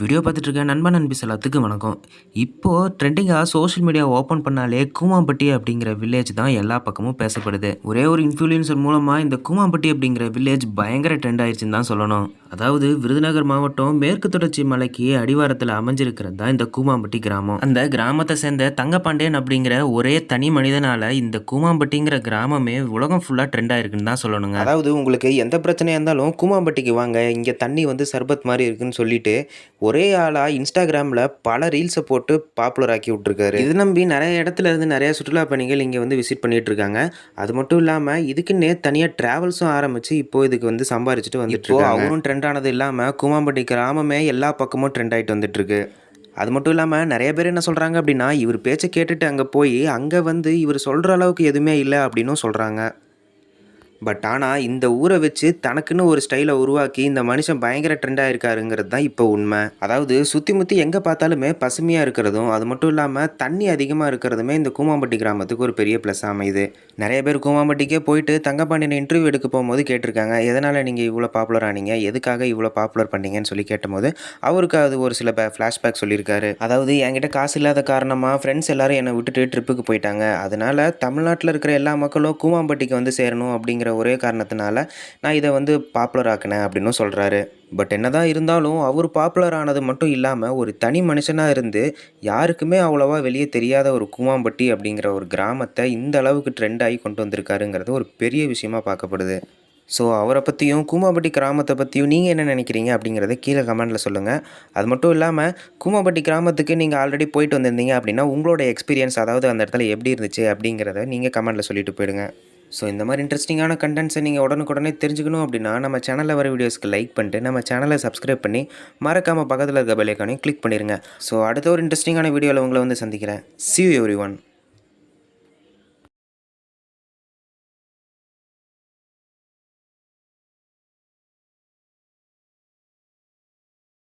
Video பார்த்துட்டு இருக்க நண்பன் நண்பீஸ் எல்லாத்துக்கும் வணக்கம். இப்போ ட்ரெண்டிங்கா சோஷியல் மீடியா ஓப்பன் பண்ணாலே கூமாம்பட்டி அப்படிங்கிற வில்லேஜ் தான் எல்லா பக்கமும் பேசப்படுது. ஒரே ஒரு இன்ஃப்ளூயன்சர் மூலமா இந்த கூமாம்பட்டி அப்படிங்கிற வில்லேஜ் பயங்கர ட்ரெண்ட் ஆயிடுச்சுன்னு தான் சொல்லணும். அதாவது விருதுநகர் மாவட்டம் மேற்கு தொடர்ச்சி மலைக்கு அடிவாரத்தில் அமைஞ்சிருக்கிறது தான் இந்த கூமாம்பட்டி கிராமம். அந்த கிராமத்தை சேர்ந்த தங்கப்பாண்டியன் அப்படிங்கிற ஒரே தனி மனிதனால இந்த கூமாம்பட்டிங்கிற கிராமமே உலகம் ஃபுல்லா ட்ரெண்ட் ஆயிருக்குன்னு தான் சொல்லணுங்க. அதாவது உங்களுக்கு எந்த பிரச்சனையா இருந்தாலும் கூமாம்பட்டிக்கு வாங்க, இங்க தண்ணி வந்து சர்பத் மாதிரி இருக்குன்னு சொல்லிட்டு ஒரே ஆளா இன்ஸ்டாகிராமில் பல ரீல்ஸை போட்டு பாப்புலர் ஆக்கி விட்ருக்காரு. இது நம்பி நிறைய இடத்துல இருந்து நிறைய சுற்றுலா பயணிகள் இங்கே வந்து விசிட் பண்ணிட்டு இருக்காங்க. அது மட்டும் இல்லாமல் இதுக்குன்னே தனியாக ட்ராவல்ஸும் ஆரம்பித்து இப்போ இதுக்கு வந்து சம்பாரிச்சுட்டு வந்துட்டு இருக்காங்க. அவரும் ட்ரெண்ட் ஆனது இல்லாமல் கூமாம்பட்டி கிராமமே எல்லா பக்கமும் ட்ரெண்ட் ஆகிட்டு வந்துட்டு இருக்கு. அது மட்டும் இல்லாமல் நிறைய பேர் என்ன சொல்கிறாங்க அப்படின்னா, இவர் பேச்சை கேட்டுட்டு அங்கே போய் அங்கே வந்து இவர் சொல்கிற அளவுக்கு எதுவுமே இல்லை அப்படின்னும் சொல்கிறாங்க. பட் ஆனால் இந்த ஊரை வச்சு தனக்குன்னு ஒரு ஸ்டைலை உருவாக்கி இந்த மனுஷன் பயங்கர ட்ரெண்டாக இருக்காருங்கிறது தான் இப்போ உண்மை. அதாவது சுற்றி முற்றி எங்கே பார்த்தாலுமே பசுமையாக இருக்கிறதும் அது மட்டும் இல்லாமல் தண்ணி அதிகமாக இருக்கிறதுமே இந்த கூமாம்பட்டி கிராமத்துக்கு ஒரு பெரிய ப்ளஸ் அமையுது. நிறைய பேர் கூமாம்பட்டிக்கே போயிட்டு தங்கப்பாண்டியன் இன்டர்வியூ எடுக்க போகும்போது கேட்டிருக்காங்க, எதனால் நீங்கள் இவ்வளோ பாப்புலர் ஆனீங்க, எதுக்காக இவ்வளோ பாப்புலர் பண்ணீங்கன்னு சொல்லி கேட்டபோது அவருக்கு அது ஒரு சில ஃப்ளாஷ்பேக் சொல்லியிருக்காரு. அதாவது என்கிட்ட காசு இல்லாத காரணமாக ஃப்ரெண்ட்ஸ் எல்லாரும் என்னை விட்டுட்டு ட்ரிப்புக்கு போயிட்டாங்க, அதனால தமிழ்நாட்டில் இருக்கிற எல்லா மக்களும் கூமாம்பட்டிக்கு வந்து சேரணும் அப்படிங்கிற ஒரே காரணத்தினால நான் இதை வந்து பாப்புலர் ஆக்கினேன் அப்படின்னு சொல்கிறாரு. பட் என்னதான் இருந்தாலும் அவர் பாப்புலர் ஆனது மட்டும் இல்லாமல் ஒரு தனி மனுஷனாக இருந்து யாருக்குமே அவ்வளோவா வெளியே தெரியாத ஒரு கூமாம்பட்டி அப்படிங்கிற ஒரு கிராமத்தை இந்த அளவுக்கு ட்ரெண்ட் ஆகி கொண்டு வந்திருக்காருங்கிறது ஒரு பெரிய விஷயமா பார்க்கப்படுது. ஸோ அவரை பற்றியும் கூமாம்பட்டி கிராமத்தை பற்றியும் நீங்கள் என்ன நினைக்கிறீங்க அப்படிங்கிறத கீழே கமெண்ட்டில் சொல்லுங்கள். அது மட்டும் இல்லாமல் கூமாம்பட்டி கிராமத்துக்கு நீங்கள் ஆல்ரெடி போயிட்டு வந்திருந்தீங்க அப்படின்னா உங்களோட எக்ஸ்பீரியன்ஸ், அதாவது அந்த இடத்துல எப்படி இருந்துச்சு அப்படிங்கிறத நீங்கள் கமெண்ட்டில் சொல்லிட்டு போயிடுங்க. ஸோ இந்த மாதிரி இன்ட்ரெஸ்டிங்கான கண்டென்ட்ஸை நீங்கள் உடனுக்குடனே தெரிஞ்சுக்கணும் அப்படின்னா நம்ம சேனலில் வர வீடியோஸ்க்கு லைக் பண்ணிட்டு நம்ம சேனலை சப்ஸ்கிரைப் பண்ணி மறக்காமல் பக்கத்தில் இருக்க பெல் ஐகானையும் கிளிக் பண்ணிடுங்க. ஸோ அடுத்த ஒரு இன்ட்ரெஸ்டிங்கான வீடியோவில் உங்களை வந்து சந்திக்கிறேன். See you everyone.